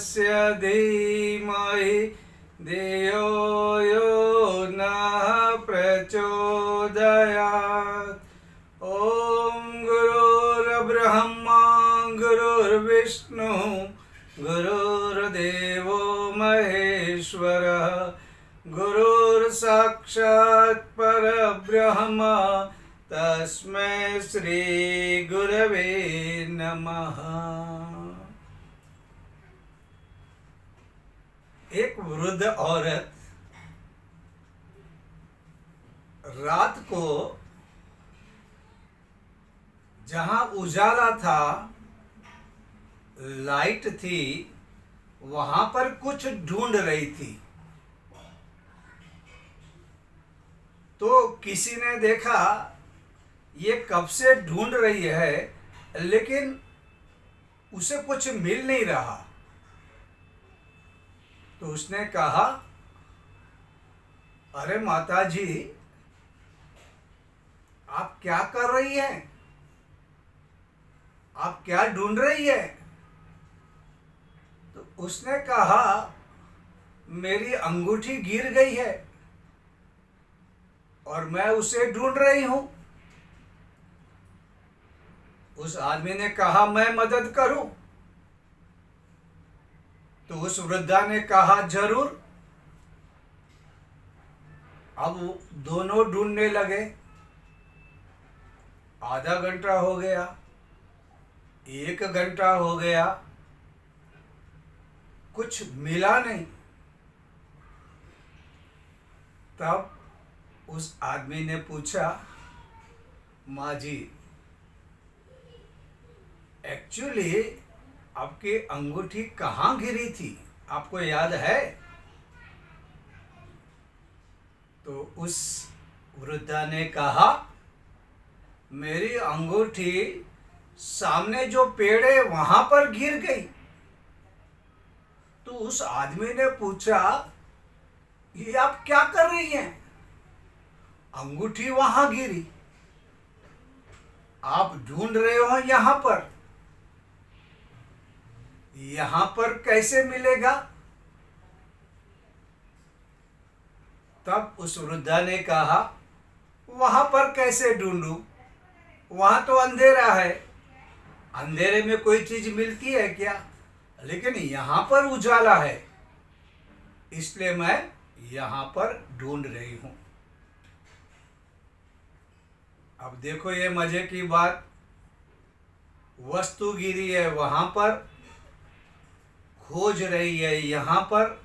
तस्य धीमहि धियो यो नः प्रचोदयात्। ॐ गुरुर्ब्रह्मा गुरुर्विष्णु गुरुर्देवो महेश्वरः गुरुर्साक्षात् परब्रह्म तस्मै श्री गुरवे नमः। एक वृद्ध औरत रात को जहां उजाला था, लाइट थी, वहां पर कुछ ढूंढ रही थी। तो किसी ने देखा ये कब से ढूंढ रही है, लेकिन उसे कुछ मिल नहीं रहा। तो उसने कहा, अरे माता जी, आप क्या कर रही हैं? आप क्या ढूंढ रही है? तो उसने कहा, मेरी अंगूठी गिर गई है और मैं उसे ढूंढ रही हूं। उस आदमी ने कहा, मैं मदद करूं? तो उस वृद्धा ने कहा, जरूर। अब दोनों ढूंढने लगे। आधा घंटा हो गया, 1 घंटा हो गया, कुछ मिला नहीं। तब उस आदमी ने पूछा, माँ जी, एक्चुअली आपकी अंगूठी कहाँ गिरी थी, आपको याद है? तो उस वृद्धा ने कहा, मेरी अंगूठी सामने जो पेड़ है वहां पर गिर गई। तो उस आदमी ने पूछा, ये आप क्या कर रही हैं? अंगूठी वहां गिरी, आप ढूंढ रहे हो यहां पर कैसे मिलेगा? तब उस वृद्धा ने कहा, वहां पर कैसे ढूंढूं? वहां तो अंधेरा है, अंधेरे में कोई चीज मिलती है क्या? लेकिन यहां पर उजाला है, इसलिए मैं यहां पर ढूंढ रही हूं। अब देखो ये मजे की बात, वस्तु गिरी है वहां पर, खोज रही है यहां पर,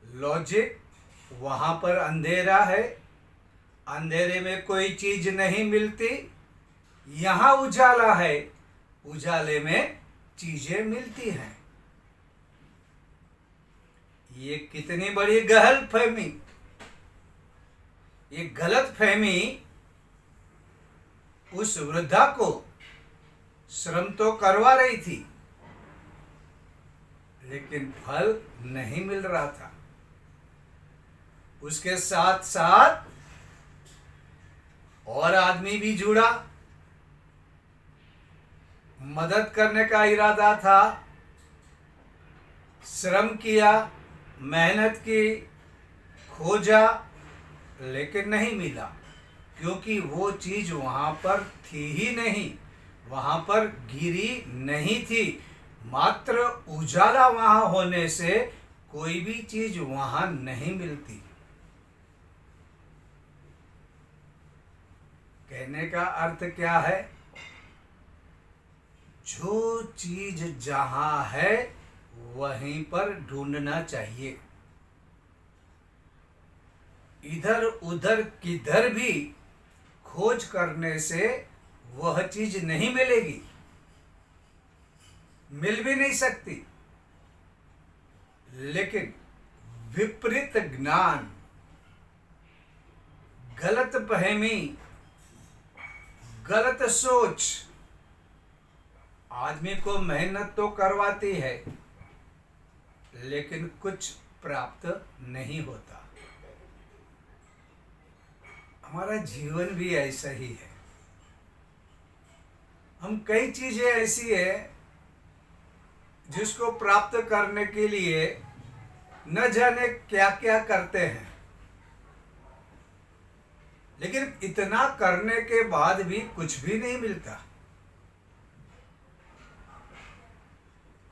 लॉजिक वहां पर अंधेरा है, अंधेरे में कोई चीज नहीं मिलती, यहां उजाला है, उजाले में चीजें मिलती हैं। ये कितनी बड़ी गलतफहमी! ये गलतफहमी उस वृद्धा को श्रम तो करवा रही थी, लेकिन फल नहीं मिल रहा था। उसके साथ साथ और आदमी भी जुड़ा, मदद करने का इरादा था, श्रम किया, मेहनत की, खोजा, लेकिन नहीं मिला, क्योंकि वो चीज वहां पर थी ही नहीं, वहां पर गिरी नहीं थी। मात्र उजाला वहां होने से कोई भी चीज वहां नहीं मिलती। कहने का अर्थ क्या है? जो चीज जहां है वहीं पर ढूंढना चाहिए। इधर उधर किधर भी खोज करने से वह चीज नहीं मिलेगी, मिल भी नहीं सकती। लेकिन विपरीत ज्ञान, गलत फहमी, गलत सोच आदमी को मेहनत तो करवाती है, लेकिन कुछ प्राप्त नहीं होता। हमारा जीवन भी ऐसा ही है। हम कई चीजें ऐसी है जिसको प्राप्त करने के लिए न जाने क्या क्या करते हैं, लेकिन इतना करने के बाद भी कुछ भी नहीं मिलता,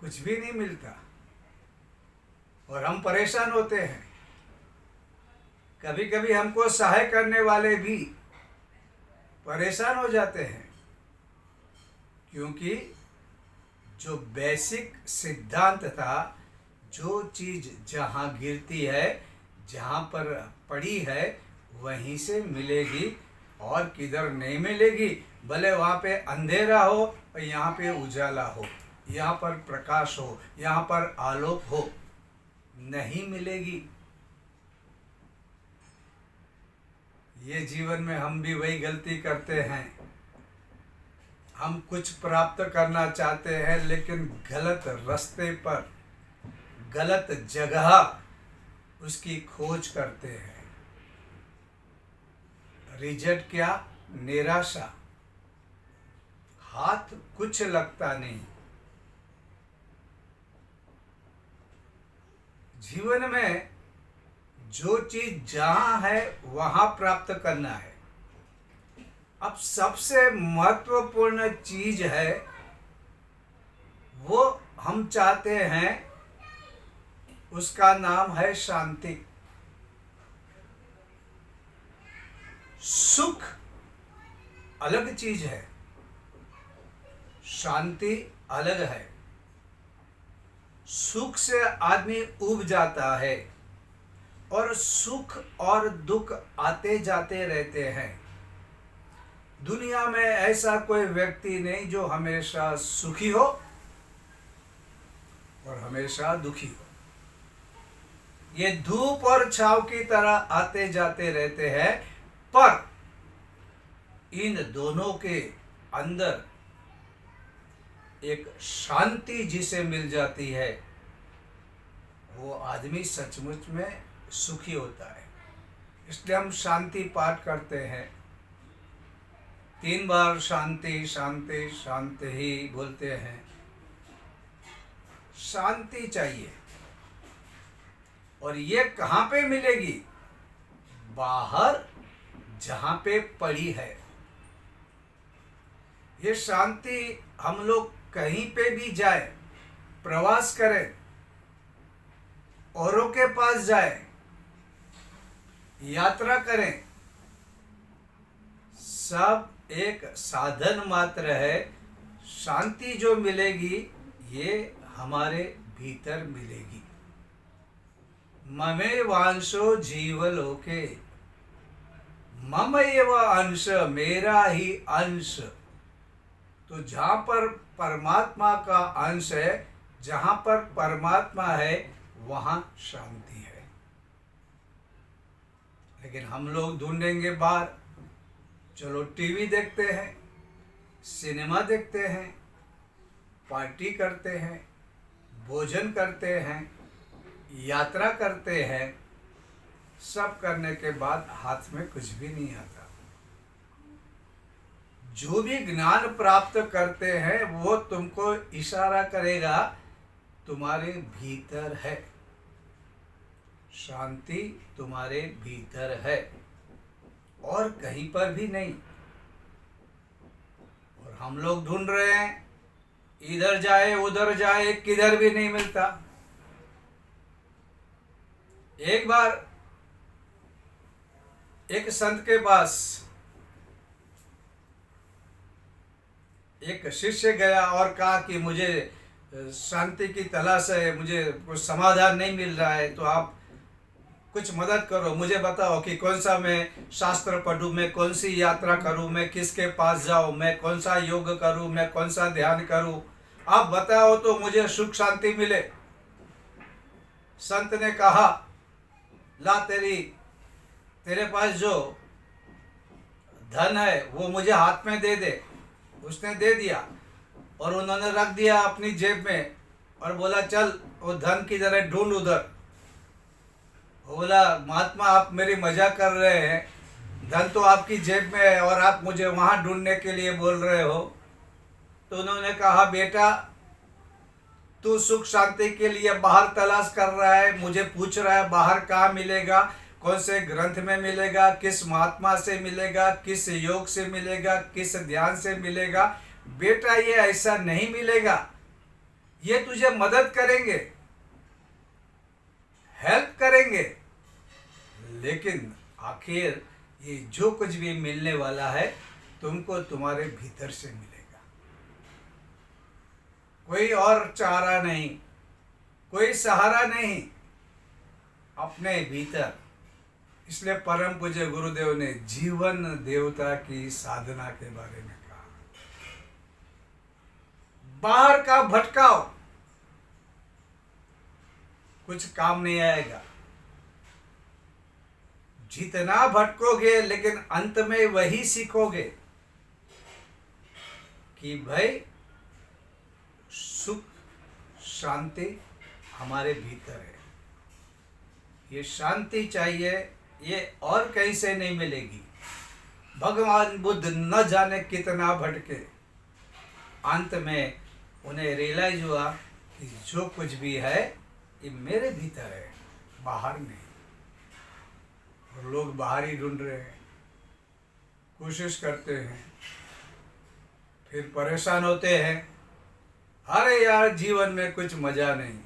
कुछ भी नहीं मिलता और हम परेशान होते हैं। कभी कभी हमको सहाय करने वाले भी परेशान हो जाते हैं, क्योंकि जो बेसिक सिद्धांत था, जो चीज़ जहाँ गिरती है, जहाँ पर पड़ी है, वहीं से मिलेगी और किधर नहीं मिलेगी। भले वहाँ पे अंधेरा हो और यहाँ पे उजाला हो, यहाँ पर प्रकाश हो, यहाँ पर आलोक हो, नहीं मिलेगी। ये जीवन में हम भी वही गलती करते हैं। हम कुछ प्राप्त करना चाहते हैं, लेकिन गलत रास्ते पर, गलत जगह उसकी खोज करते हैं। रिजल्ट क्या? निराशा, हाथ कुछ लगता नहीं। जीवन में जो चीज जहां है वहां प्राप्त करना है। अब सबसे महत्वपूर्ण चीज है, वो हम चाहते हैं, उसका नाम है शांति। सुख अलग चीज है, शांति अलग है। सुख से आदमी उब जाता है और सुख और दुख आते जाते रहते हैं। दुनिया में ऐसा कोई व्यक्ति नहीं जो हमेशा सुखी हो और हमेशा दुखी हो। ये धूप और छाव की तरह आते जाते रहते हैं, पर इन दोनों के अंदर एक शांति जिसे मिल जाती है, वो आदमी सचमुच में सुखी होता है। इसलिए हम शांति पाठ करते हैं, 3 बार शांति शांति शांति ही बोलते हैं। शांति चाहिए, और ये कहाँ पे मिलेगी? बाहर जहाँ पे पड़ी है। ये शांति हम लोग कहीं पे भी जाए, प्रवास करें, औरों के पास जाए, यात्रा करें, सब एक साधन मात्र है। शांति जो मिलेगी ये हमारे भीतर मिलेगी। ममे वांशो जीवलोके, मम एव अंश, मेरा ही अंश। तो जहाँ पर परमात्मा का अंश है, जहाँ पर परमात्मा है, वहाँ शांति है। लेकिन हम लोग ढूंढेंगे बाहर। चलो टीवी देखते हैं, सिनेमा देखते हैं, पार्टी करते हैं, भोजन करते हैं, यात्रा करते हैं, सब करने के बाद हाथ में कुछ भी नहीं आता। जो भी ज्ञान प्राप्त करते हैं वो तुमको इशारा करेगा, तुम्हारे भीतर है, शांति तुम्हारे भीतर है और कहीं पर भी नहीं। और हम लोग ढूंढ रहे हैं, इधर जाए उधर जाए, किधर भी नहीं मिलता। एक बार एक संत के पास एक शिष्य गया और कहा कि मुझे शांति की तलाश है, मुझे कुछ समाधान नहीं मिल रहा है, तो आप कुछ मदद करो, मुझे बताओ कि कौन सा मैं शास्त्र पढ़ूं, मैं कौन सी यात्रा करूं, मैं किसके पास जाऊं, मैं कौन सा योग करूं, मैं कौन सा ध्यान करूं, आप बताओ तो मुझे सुख शांति मिले। संत ने कहा, ला तेरे पास जो धन है वो मुझे हाथ में दे दे। उसने दे दिया और उन्होंने रख दिया अपनी जेब में और बोला, चल वो धन की जरा ढूंढ उधर। बोला, महात्मा आप मेरी मजाक कर रहे हैं, धन तो आपकी जेब में है और आप मुझे वहाँ ढूंढने के लिए बोल रहे हो। तो उन्होंने कहा, बेटा तू सुख शांति के लिए बाहर तलाश कर रहा है, मुझे पूछ रहा है बाहर कहाँ मिलेगा, कौन से ग्रंथ में मिलेगा, किस महात्मा से मिलेगा, किस योग से मिलेगा, किस ध्यान से मिलेगा। बेटा ये ऐसा नहीं मिलेगा। ये तुझे मदद करेंगे, हेल्प करेंगे, लेकिन आखिर ये जो कुछ भी मिलने वाला है तुमको तुम्हारे भीतर से मिलेगा। कोई और चारा नहीं, कोई सहारा नहीं, अपने भीतर। इसलिए परम पूज्य गुरुदेव ने जीवन देवता की साधना के बारे में कहा। बाहर का भटकाओ कुछ काम नहीं आएगा। जितना भटकोगे लेकिन अंत में वही सीखोगे कि भाई सुख शांति हमारे भीतर है। ये शांति चाहिए, ये और कहीं से नहीं मिलेगी। भगवान बुद्ध न जाने कितना भटके, अंत में उन्हें रियलाइज हुआ कि जो कुछ भी है ये मेरे भीतर है, बाहर नहीं। और लोग बाहर ही ढूंढ रहे हैं, कोशिश करते हैं, फिर परेशान होते हैं। अरे यार जीवन में कुछ मजा नहीं।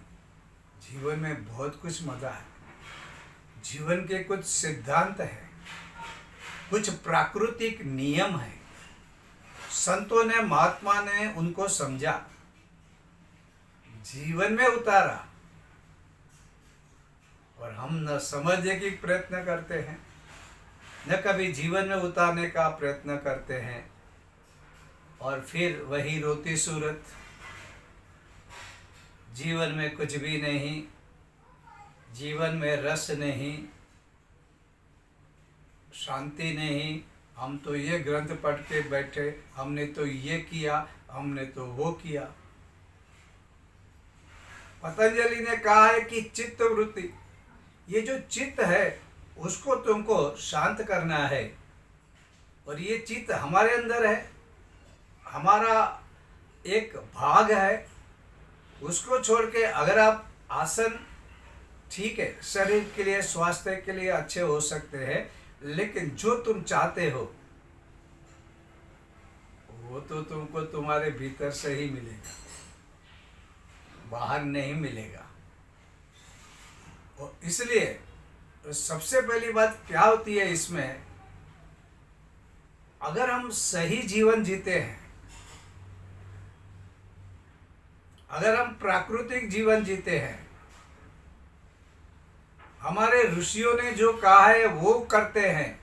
जीवन में बहुत कुछ मजा है। जीवन के कुछ सिद्धांत है, कुछ प्राकृतिक नियम है। संतों ने, महात्मा ने उनको समझा, जीवन में उतारा, और हम न समझने की प्रयत्न करते हैं, न कभी जीवन में उतारने का प्रयत्न करते हैं, और फिर वही रोती सूरत। जीवन में कुछ भी नहीं, जीवन में रस नहीं, शांति नहीं। हम तो ये ग्रंथ पढ़ के बैठे, हमने तो ये किया, हमने तो वो किया। पतंजलि ने कहा है कि चित्त वृत्ति, ये जो चित्त है उसको तुमको शांत करना है। और ये चित्त हमारे अंदर है, हमारा एक भाग है। उसको छोड़ के अगर आप आसन, ठीक है, शरीर के लिए, स्वास्थ्य के लिए अच्छे हो सकते हैं, लेकिन जो तुम चाहते हो वो तो तुमको तुम्हारे भीतर से ही मिलेगा, बाहर नहीं मिलेगा। और इसलिए सबसे पहली बात क्या होती है इसमें, अगर हम सही जीवन जीते हैं, अगर हम प्राकृतिक जीवन जीते हैं, हमारे ऋषियों ने जो कहा है वो करते हैं,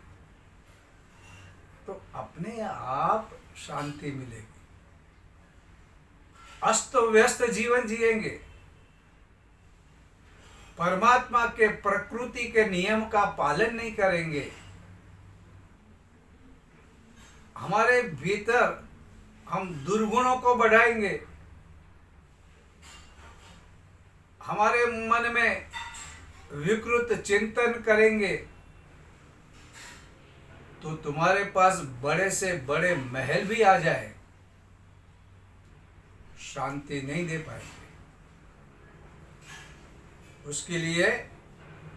तो अपने आप शांति मिलेगी। अस्त व्यस्त जीवन जिएंगे, परमात्मा के, प्रकृति के नियम का पालन नहीं करेंगे, हमारे भीतर हम दुर्गुणों को बढ़ाएंगे, हमारे मन में विकृत चिंतन करेंगे, तो तुम्हारे पास बड़े से बड़े महल भी आ जाए, शांति नहीं दे पाएंगे। उसके लिए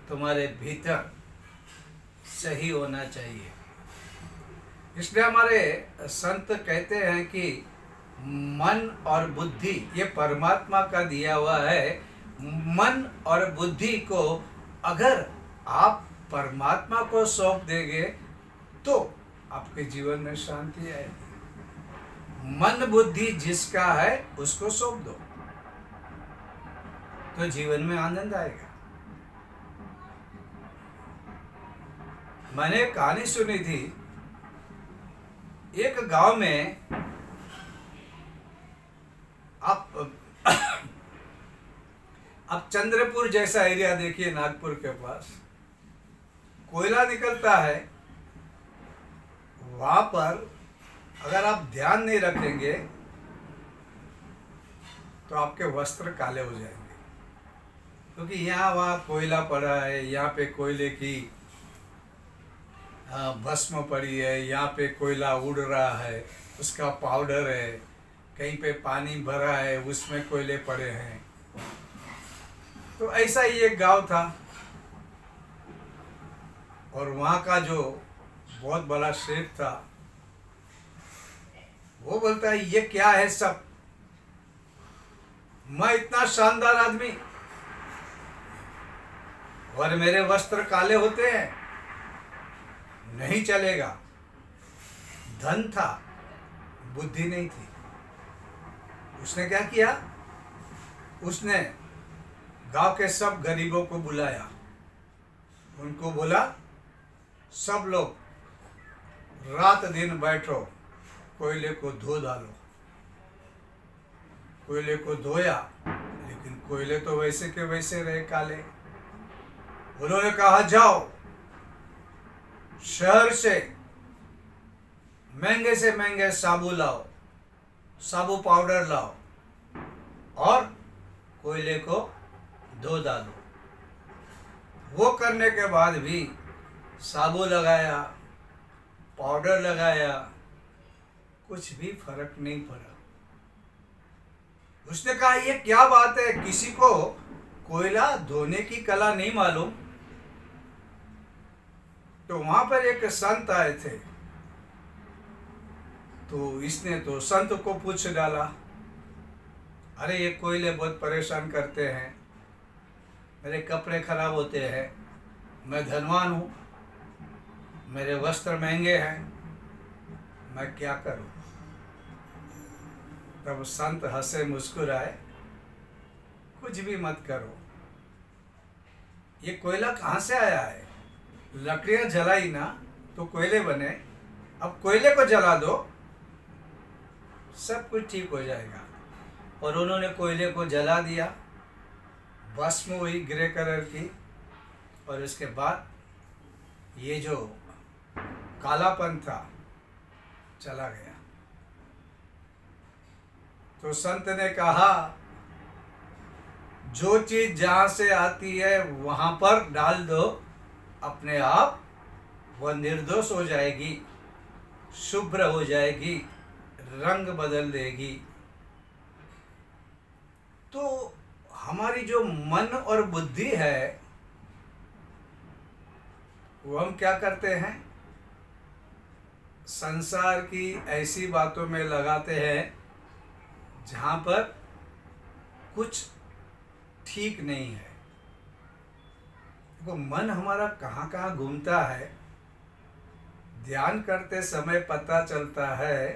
तुम्हारे भीतर सही होना चाहिए। इसलिए हमारे संत कहते हैं कि मन और बुद्धि ये परमात्मा का दिया हुआ है। मन और बुद्धि को अगर आप परमात्मा को सौंप देंगे तो आपके जीवन में शांति आएगी। मन बुद्धि जिसका है उसको सौंप दो तो जीवन में आनंद आएगा। मैंने एक कहानी सुनी थी, एक गांव में आप चंद्रपुर जैसा एरिया देखिए, नागपुर के पास कोयला निकलता है। वहां पर अगर आप ध्यान नहीं रखेंगे तो आपके वस्त्र काले हो जाएंगे, क्योंकि यहाँ वहाँ कोयला पड़ा है, यहाँ पे कोयले की भस्म पड़ी है, यहाँ पे कोयला उड़ रहा है, उसका पाउडर है, कहीं पे पानी भरा है, उसमें कोयले पड़े हैं। तो ऐसा ही एक गांव था, और वहाँ का जो बहुत बड़ा शेख था, वो बोलता है ये क्या है सब, मैं इतना शानदार आदमी और मेरे वस्त्र काले होते हैं, नहीं चलेगा। धन था, बुद्धि नहीं थी। उसने क्या किया, उसने गांव के सब गरीबों को बुलाया, उनको बोला सब लोग रात दिन बैठो, कोयले को धो डालो। कोयले को धोया, लेकिन कोयले तो वैसे के वैसे रहे काले। उन्होंने कहा जाओ शहर से महंगे साबु लाओ, साबु पाउडर लाओ और कोयले को धो डालो। वो करने के बाद भी साबु लगाया, पाउडर लगाया, कुछ भी फर्क नहीं पड़ा। उसने कहा ये क्या बात है, किसी को कोयला धोने की कला नहीं मालूम। तो वहां पर एक संत आए थे, तो इसने तो संत को पूछ डाला, अरे ये कोयले बहुत परेशान करते हैं, मेरे कपड़े खराब होते हैं, मैं धनवान हूँ, मेरे वस्त्र महंगे हैं, मैं क्या करूँ। तब संत हंसे मुस्कुराए, कुछ भी मत करो, ये कोयला कहाँ से आया है, लकड़ियाँ जलाई ना तो कोयले बने, अब कोयले को जला दो, सब कुछ ठीक हो जाएगा। और उन्होंने कोयले को जला दिया, भस्म हुई ग्रे कलर की, और उसके बाद ये जो कालापन था चला गया। तो संत ने कहा जो चीज जहां से आती है वहां पर डाल दो, अपने आप वह निर्दोष हो जाएगी, शुभ्र हो जाएगी, रंग बदल देगी। तो हमारी जो मन और बुद्धि है, वो हम क्या करते हैं, संसार की ऐसी बातों में लगाते हैं जहाँ पर कुछ ठीक नहीं है। देखो मन हमारा कहाँ कहाँ घूमता है, ध्यान करते समय पता चलता है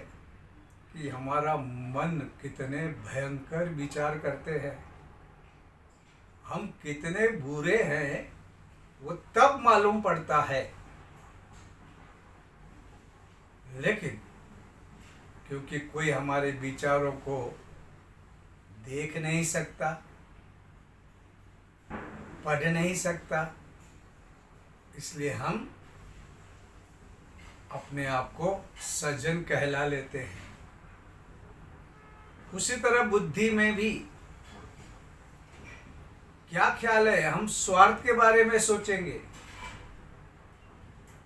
कि हमारा मन कितने भयंकर विचार करते हैं, हम कितने बुरे हैं वो तब मालूम पड़ता है। लेकिन क्योंकि कोई हमारे विचारों को देख नहीं सकता, पढ़ नहीं सकता, इसलिए हम अपने आप को सज्जन कहला लेते हैं। उसी तरह बुद्धि में भी क्या ख्याल है, हम स्वार्थ के बारे में सोचेंगे,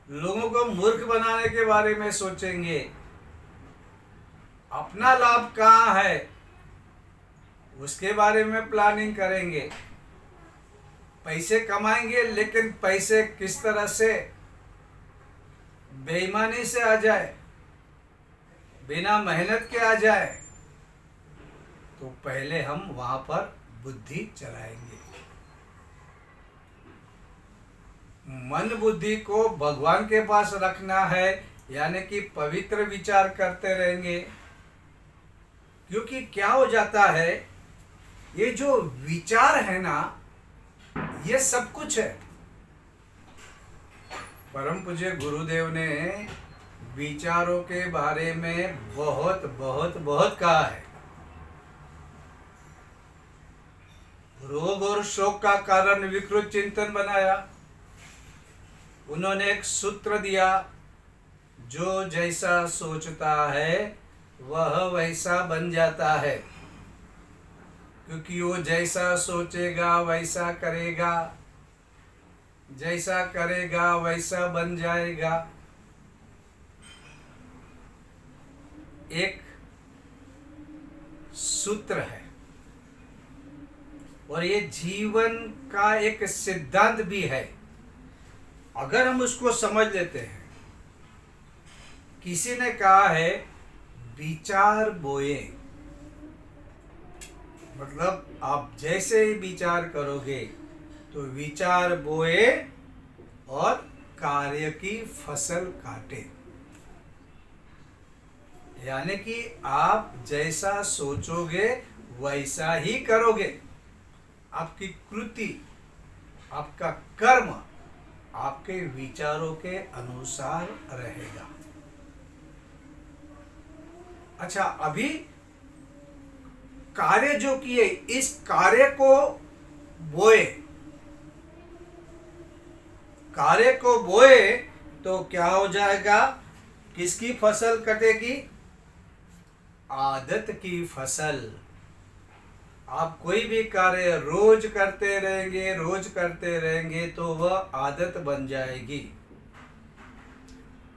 लोगों को मूर्ख बनाने के बारे में सोचेंगे, अपना लाभ कहाँ है उसके बारे में प्लानिंग करेंगे, पैसे कमाएंगे, लेकिन पैसे किस तरह से बेईमानी से आ जाए, बिना मेहनत के आ जाए, तो पहले हम वहां पर बुद्धि चलाएंगे। मन बुद्धि को भगवान के पास रखना है, यानी कि पवित्र विचार करते रहेंगे। क्योंकि क्या हो जाता है, ये जो विचार है ना, ये सब कुछ है। परम पूज्य गुरुदेव ने विचारों के बारे में बहुत बहुत बहुत कहा है। रोग और शोक का कारण विकृत चिंतन बनाया। उन्होंने एक सूत्र दिया, जो जैसा सोचता है वह वैसा बन जाता है, क्योंकि वो जैसा सोचेगा वैसा करेगा, जैसा करेगा वैसा बन जाएगा। एक सूत्र है और ये जीवन का एक सिद्धांत भी है। अगर हम उसको समझ लेते हैं, किसी ने कहा है विचार बोए, मतलब आप जैसे ही विचार करोगे तो विचार बोए और कार्य की फसल काटे। यानी कि आप जैसा सोचोगे वैसा ही करोगे। आपकी कृति, आपका कर्म आपके विचारों के अनुसार रहेगा। अच्छा, अभी कार्य जो किए, इस कार्य को बोए, कार्य को बोए तो क्या हो जाएगा? किसकी फसल कटेगी? आदत की फसल। आप कोई भी कार्य रोज करते रहेंगे, रोज करते रहेंगे तो वह आदत बन जाएगी।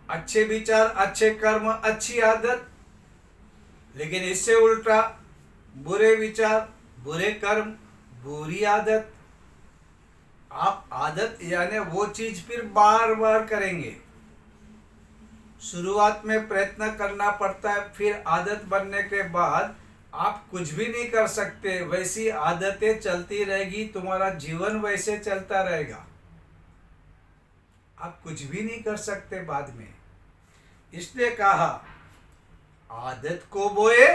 अच्छे विचार, अच्छे कर्म, अच्छी आदत। लेकिन इससे उल्टा बुरे विचार, बुरे कर्म, बुरी आदत। आप आदत यानी वो चीज फिर बार बार करेंगे। शुरुआत में प्रयत्न करना पड़ता है, फिर आदत बनने के बाद आप कुछ भी नहीं कर सकते। वैसी आदतें चलती रहेगी, तुम्हारा जीवन वैसे चलता रहेगा। आप कुछ भी नहीं कर सकते बाद में। इसलिए कहा आदत को बोए,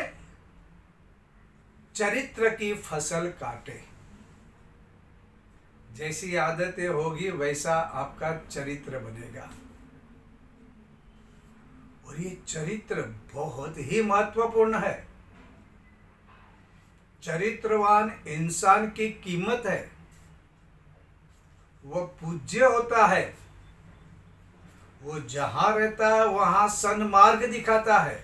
चरित्र की फसल काटे। जैसी आदतें होगी वैसा आपका चरित्र बनेगा। और ये चरित्र बहुत ही महत्वपूर्ण है। चरित्रवान इंसान की कीमत है, वह पूज्य होता है। वो जहां रहता है वहां सन्मार्ग दिखाता है।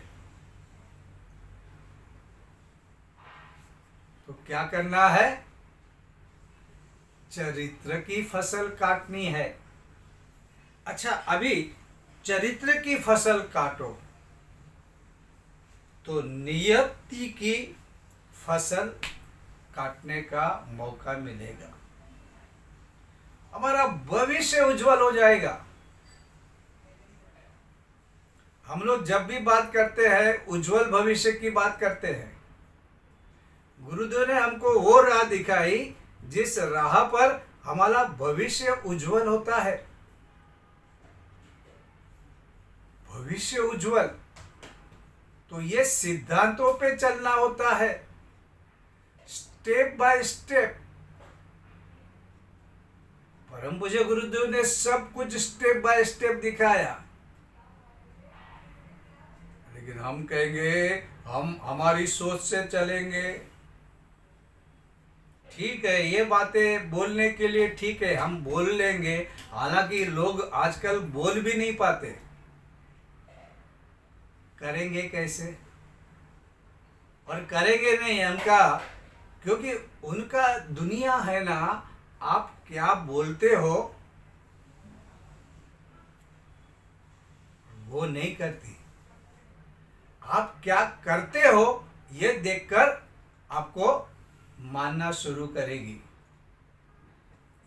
तो क्या करना है? चरित्र की फसल काटनी है। अच्छा, अभी चरित्र की फसल काटो तो नियति की फसल काटने का मौका मिलेगा। हमारा भविष्य उज्जवल हो जाएगा। हम लोग जब भी बात करते हैं उज्जवल भविष्य की बात करते हैं। गुरुदेव ने हमको वो राह दिखाई जिस राह पर हमारा भविष्य उज्जवल होता है। भविष्य उज्जवल तो ये सिद्धांतों पे चलना होता है, स्टेप बाय स्टेप। परम पूज्य गुरुदेव ने सब कुछ स्टेप बाय स्टेप दिखाया। लेकिन हम कहेंगे हम हमारी सोच से चलेंगे। ठीक है, ये बातें बोलने के लिए ठीक है, हम बोल लेंगे। हालांकि लोग आजकल बोल भी नहीं पाते। करेंगे कैसे? और करेंगे नहीं उनका, क्योंकि उनका दुनिया है ना, आप क्या बोलते हो वो नहीं करती। आप क्या करते हो ये देखकर आपको मानना शुरू करेगी।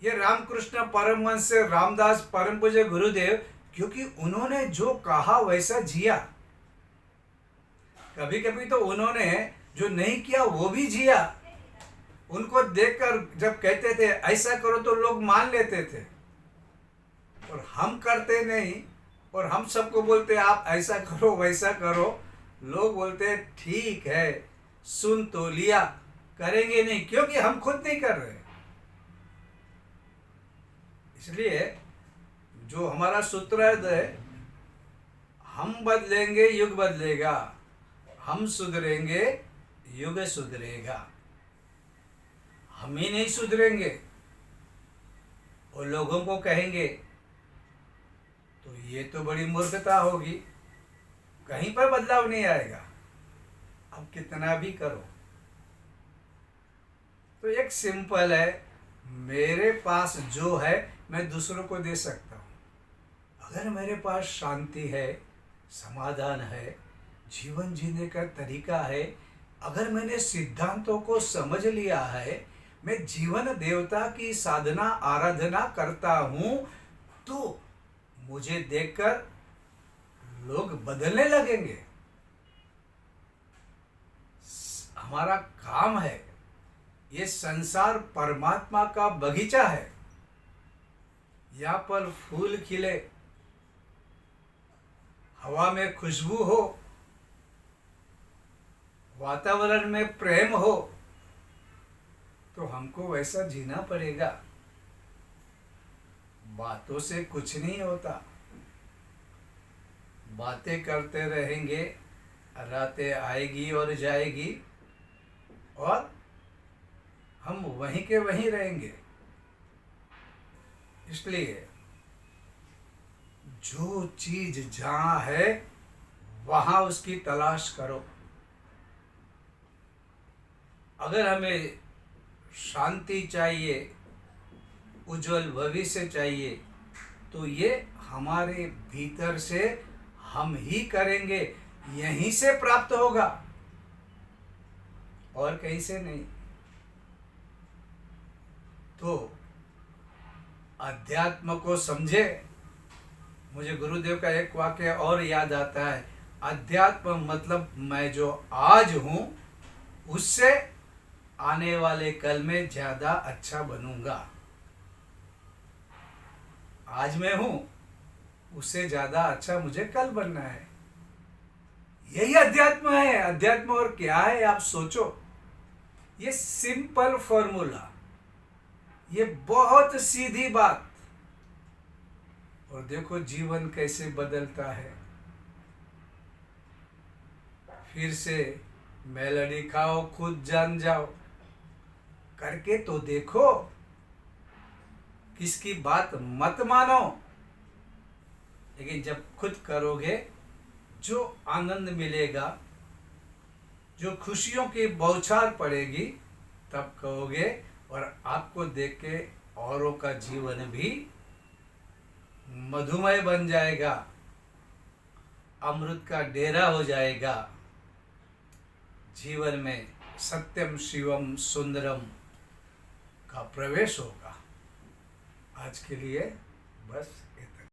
ये रामकृष्ण परमहंस रामदास परम पूज्य गुरुदेव, क्योंकि उन्होंने जो कहा वैसा जिया। कभी कभी तो उन्होंने जो नहीं किया वो भी जिया। उनको देखकर जब कहते थे ऐसा करो तो लोग मान लेते थे, और हम करते नहीं। और हम सबको बोलते आप ऐसा करो वैसा करो। लोग बोलते ठीक है, सुन तो लिया, करेंगे नहीं, क्योंकि हम खुद नहीं कर रहे। इसलिए जो हमारा सूत्र है, हम बदलेंगे युग बदलेगा, हम सुधरेंगे युग सुधरेगा। हम ही नहीं सुधरेंगे और लोगों को कहेंगे तो ये तो बड़ी मूर्खता होगी, कहीं पर बदलाव नहीं आएगा। अब कितना भी करो। तो एक सिंपल है, मेरे पास जो है मैं दूसरों को दे सकता हूँ। अगर मेरे पास शांति है, समाधान है, जीवन जीने का तरीका है, अगर मैंने सिद्धांतों को समझ लिया है, मैं जीवन देवता की साधना आराधना करता हूं, तो मुझे देखकर लोग बदलने लगेंगे। हमारा काम है, ये संसार परमात्मा का बगीचा है। यहाँ पर फूल खिले, हवा में खुशबू हो, वातावरण में प्रेम हो, तो हमको वैसा जीना पड़ेगा। बातों से कुछ नहीं होता। बातें करते रहेंगे, रातें आएगी और जाएगी, और हम वहीं के वहीं रहेंगे। इसलिए जो चीज जहां है वहां उसकी तलाश करो। अगर हमें शांति चाहिए, उज्जवल भविष्य चाहिए, तो ये हमारे भीतर से हम ही करेंगे, यहीं से प्राप्त होगा, और कहीं से नहीं। तो अध्यात्म को समझे। मुझे गुरुदेव का एक वाक्य और याद आता है, अध्यात्म मतलब मैं जो आज हूं उससे आने वाले कल में ज्यादा अच्छा बनूंगा। आज मैं हूं, उससे ज्यादा अच्छा मुझे कल बनना है। यही अध्यात्म है। अध्यात्म और क्या है आप सोचो। ये सिंपल फॉर्मूला, ये बहुत सीधी बात, और देखो जीवन कैसे बदलता है। फिर से मेलोडी खाओ, खुद जान जाओ, करके तो देखो। किसकी बात मत मानो, लेकिन जब खुद करोगे, जो आनंद मिलेगा, जो खुशियों की बौछार पड़ेगी, तब कहोगे, और आपको देख के औरों का जीवन भी मधुमय बन जाएगा, अमृत का डेरा हो जाएगा। जीवन में सत्यम शिवम सुंदरम का प्रवेश होगा। आज के लिए बस।